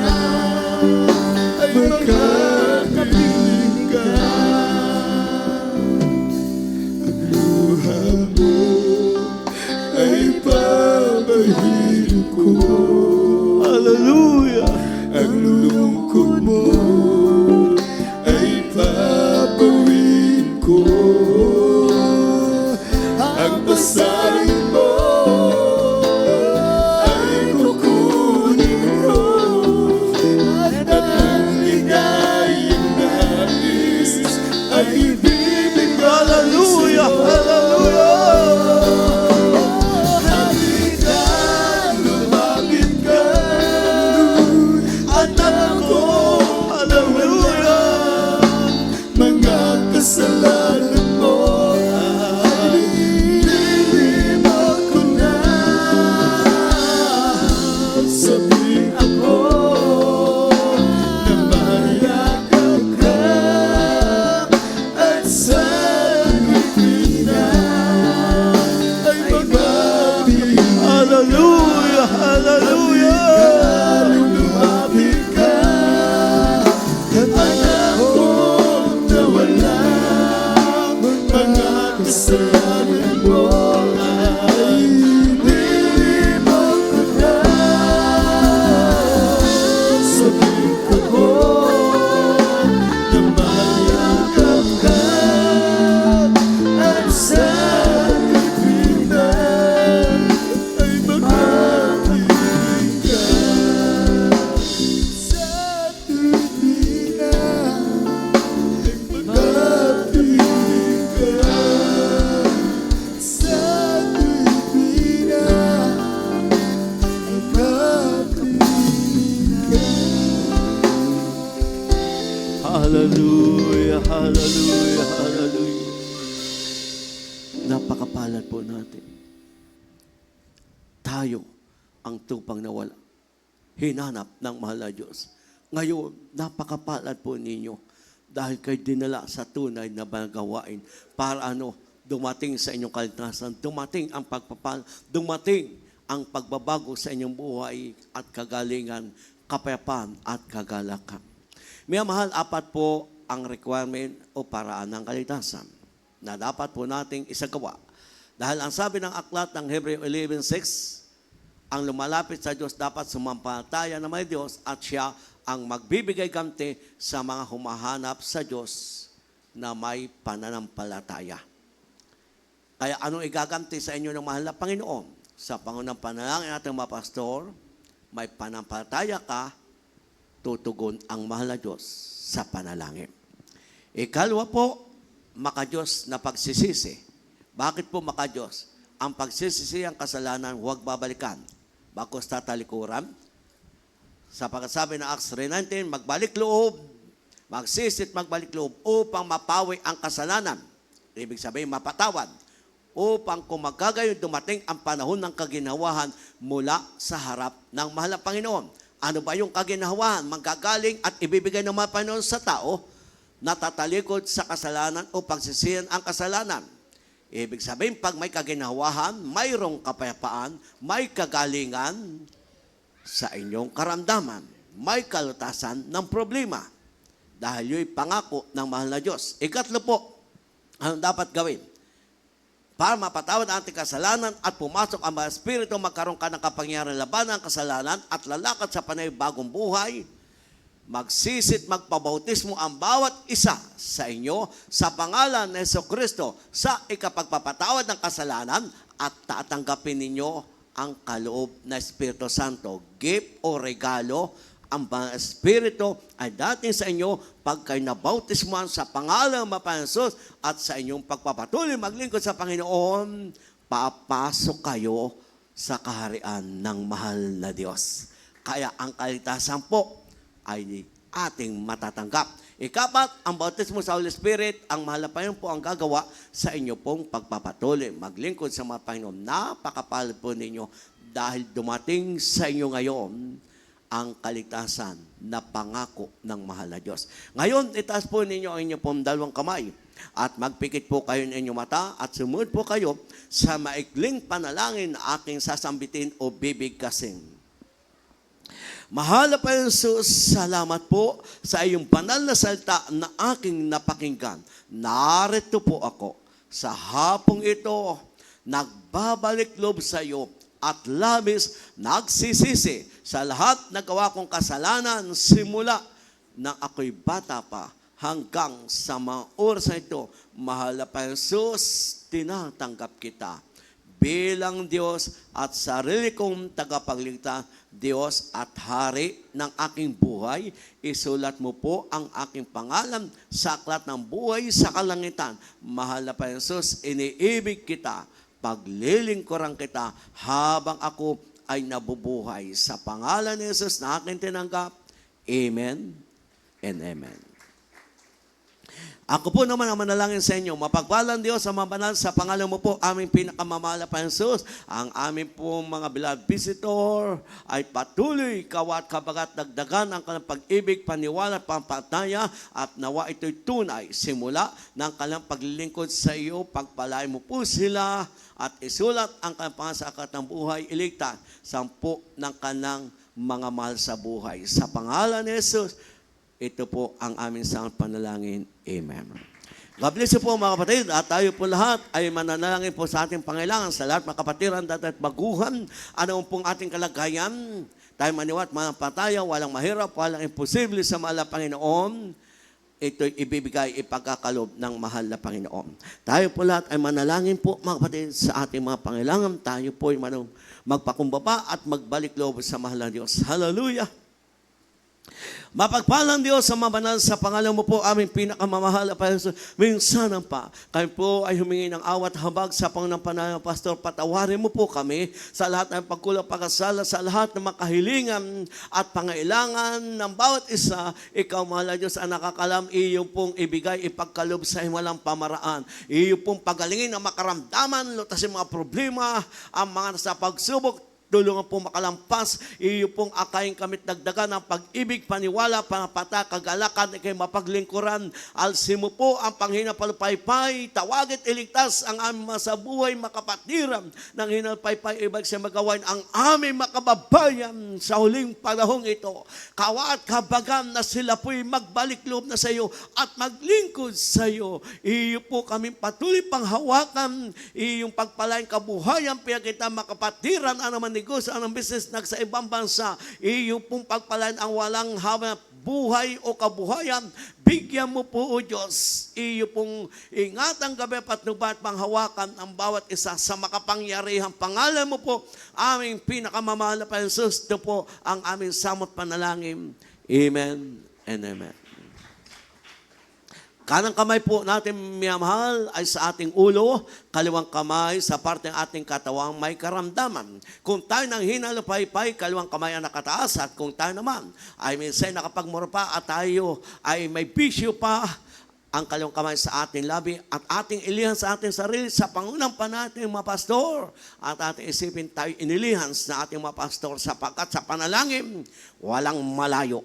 Ay magkakapiling ka. Ang luha mo ay pabahirin ko. Hallelujah! Ang lungkot mo ay papawin ko. Ang pasarin mo ay kukunin ko. At ang ligayang nais ay ibibigay Hallelujah! Hallelujah! Halika, lumapit ka, Anak ko! Hallelujah! mga kasalanan mo ay nilimot ko na. Sabi ako na mayakap ka at sa ngiti na ay magbabalik. Hallelujah! Hallelujah! Lumapit ka, anak kong nawala. Mga kasalanan mo ay nilimot ko na. Sabihin ko na mayakap ka at sa kapitan ay magpapiling ka. Sa tuwina ay magpapiling ka. Sa tuwina ay magpapiling ka. Hallelujah! Hallelujah! Hallelujah! Palad po natin. Tayo ang tupang nawala. Hinanap ng mahal na Diyos. Ngayon, napakapalad po ninyo dahil kayo dinala sa tunay na gawain para dumating sa inyong kaligtasan, dumating ang pagpapal, dumating ang pagbabago sa inyong buhay at kagalingan, kapayapaan at kagalakan. May mahal, apat po ang requirement o paraan ng kaligtasan na dapat po nating isagawa. Dahil ang sabi ng aklat ng Hebreo 11:6, ang lumalapit sa Diyos dapat sumampalataya na may Diyos at siya ang magbibigay ganti sa mga humahanap sa Diyos na may pananampalataya. Kaya anong igaganti sa inyo ng mahal na Panginoon? Sa pangunang panalangin natin mga pastor, may panampalataya ka, tutugon ang mahal na Diyos sa panalangin. Ikalawa po, makadiyos na pagsisisi. Bakit po makadiyos? Ang pagsisisi ang kasalanan, huwag babalikan. Bakos tatalikuran. Sa pagkasabi ng Acts 3:19, magbalik loob, magsisit magbalik loob upang mapawi ang kasalanan. Ibig sabihin, mapatawad. Upang kung magkagayon dumating ang panahon ng kaginawahan mula sa harap ng mahal na Panginoon. Ano ba yung kaginawahan? Manggagaling at ibibigay ng mga Panginoon sa tao na tatalikod sa kasalanan o pagsisihan ang kasalanan. Ibig sabihin, pag may kaginawahan, mayroong kapayapaan, may kagalingan sa inyong karamdaman, may kalutasan ng problema. Dahil yung pangako ng mahal na Diyos. Ikatlo po, anong dapat gawin? Para mapatawad ang ating kasalanan at pumasok ang mga espiritu, magkaroon ka ng kapangyarihan labanan ang kasalanan at lalakad sa panay bagong buhay, magsisit, magpabautismo ang bawat isa sa inyo sa pangalan ni Jesucristo sa ikapagpapatawad ng kasalanan at tatanggapin ninyo ang kaloob na Espiritu Santo. Gift o regalo ang mga Espiritu ay dating sa inyo pag kayo nabautismuhan sa pangalan ng Mapansos at sa inyong pagpapatuloy maglingkod sa Panginoon, papasok kayo sa kaharian ng mahal na Diyos. Kaya ang kaligtasan po ay ating matatanggap. Ikapat, ang bautismo sa Holy Spirit, ang mahal na Panginoon po ang gagawa sa inyo pong pagpapatuloy maglingkod sa mga Panginoon. Napakapalad po ninyo dahil dumating sa inyo ngayon ang kaligtasan na pangako ng mahal na Diyos. Ngayon, itaas po ninyo ang inyong pong dalawang kamay at magpikit po kayo ng inyong mata at sumunod po kayo sa maikling panalangin na aking sasambitin o bibigkasin. Mahal na Panginoon Jesus, salamat po sa iyong banal na salita na aking napakinggan. Narito po ako sa hapong ito, nagbabalik loob sa iyo at labis nagsisisi sa lahat na gawa kong kasalanan simula nang ako'y bata pa hanggang sa mga oras na ito. Mahal na Panginoon Jesus, tinatanggap kita bilang Diyos at sarili kong tagapagligtas, Diyos at Hari ng aking buhay. Isulat mo po ang aking pangalan sa aklat ng buhay sa kalangitan. Mahal na Panginoon Jesus, iniibig kita, paglilingkuran kita habang ako ay nabubuhay. Sa pangalan ni Jesus na aking tinanggap, Amen and Amen. Ako po naman ang manalangin sa inyo. Mapagpalang Diyos sa mga banal sa pangalan mo po, aming pinakamamahal na Panginoon Jesus. Ang aming po mga beloved visitor ay patuloy kawat kabagat dagdagan ang kanilang pag-ibig, paniwala, pampataya at nawa ito'y tunay. Simula ng kanilang paglilingkod sa iyo, pagpalain mo po sila at isulat ang kanilang pangasakat ng buhay, iligtas sampu ng kanilang mga mahal sa buhay. Sa pangalan ni Jesus, ito po ang aming sangat panalangin. Amen. God bless you po mga kapatid. At tayo po lahat ay mananalangin po sa ating pangailangan sa lahat mga kapatiran at baguhan. Ano pong ating kalagayan? Tayo maniwat, manapataya, walang mahirap, walang imposible sa mahal na Panginoon. Ito'y ibibigay, ipagkakalob ng mahal na Panginoon. Tayo po lahat ay manalangin po mga kapatid sa ating mga pangailangan. Tayo po ay magpakumbaba at magbalik loob sa mahal na Diyos. Hallelujah! Mapagpalang Diyos sa mabanal sa pangalan mo po aming pinakamamahal at Jesus. Minsan pa, kami po ay humingi ng awat habag sa Panginoon Pastor. Patawarin mo po kami sa lahat ng pagkulang pagkasala, sa lahat ng makahilingan at pangailangan ng bawat isa. Ikaw, mahal na Diyos, ang nakakalam, iyo pong ibigay, ipagkalob sa walang pamaraan. Iyo pong pagalingin ang makaramdaman, lutasin mga problema, ang mga nasa pagsubok, tulungan po makalampas, iyo pong akayin kami dagdagan ng pag-ibig, paniwala, panapata, kagalakan, ikay mapaglingkuran. Alsin mo po ang panghina palupaypay, tawagit iligtas ang aming mga sa buhay, makapatiram ng hinalpaypay, ibig siya magawain ang aming makababayan sa huling panahong ito. Kawa at kabagam na sila po'y magbalik loob na sa iyo at maglingkod sa iyo. Iyo po kami patuloy panghawakan, iyong pagpalain kabuhayan, pinakita makapatiran, ano negosyo, anong business sa ibang bansa, iyo pong pagpalaan ang walang habang buhay o kabuhayan, bigyan mo po o Diyos, iyo pong ingatang gabi patnubat panghawakan ang bawat isa sa makapangyarihang pangalan mo po, aming pinakamamahal na Jesus. Ito po ang aming samot panalangin. Amen and amen. Kanang kamay po natin, minamahal, ay sa ating ulo, kaliwang kamay sa parte ng ating katawang may karamdaman. Kung tayo nang hinalapaypay, kaliwang kamay ang nakataas, at kung tayo naman ay minsan nakapagmura pa at tayo ay may bisyo pa, ang kaliwang kamay sa ating labi at ating ilihan sa ating sarili sa pangunang pa nating mga pastor at ating isipin tayo inilihan sa ating mga pastor sapagkat sa panalangin, walang malayo.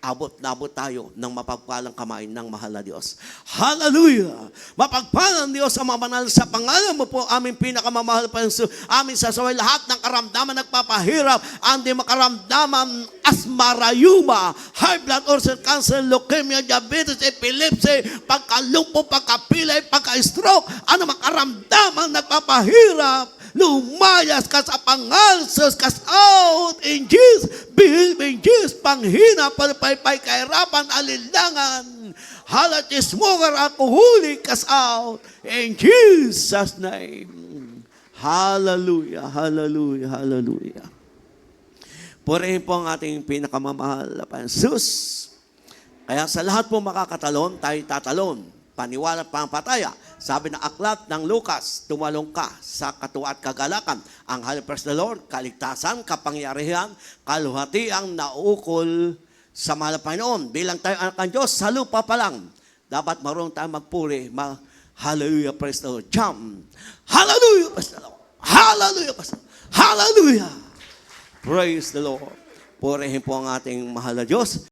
Abot na abot tayo ng mapagpalang kamay ng mahal na Diyos. Hallelujah! Mapagpalang Diyos ang mabanal sa pangalan mo po, aming pinakamamahal pa Jesus. Aming sasaway lahat ng karamdaman nagpapahirap, hindi makaramdaman asma, rayuma, high blood, ulcer, cancer, leukemia, diabetes, epilepsy, pagkalumpo, pagkapilay, pagka-stroke, ano makaramdaman nagpapahirap, lumayas ka sa pangalsos, cast out in Jesus, behave in Jesus, panghina, palipaypay, kahirapan, alinlangan, halat, smoker, alcoholic, cast out in Jesus' name. Hallelujah, hallelujah, hallelujah. Purihin po ang ating pinakamamahal na Jesus. Kaya sa lahat po makakatalon, tayo tatalon. Paniwala at pampataya. Sabi ng aklat ng Lucas, tumalong ka sa katuwa at kagalakan. Ang Praise the Lord, kaligtasan, kapangyarihan, kaluhatiang naukol sa mahal na Panginoon. Bilang tayo anak ng Diyos, sa lupa pa lang, dapat marunong tayo magpuri. Hallelujah, praise the Lord. Jump. Hallelujah, praise the Lord. Hallelujah, praise the Lord. Hallelujah. Praise the Lord. Purihin po ang ating mahal na Diyos.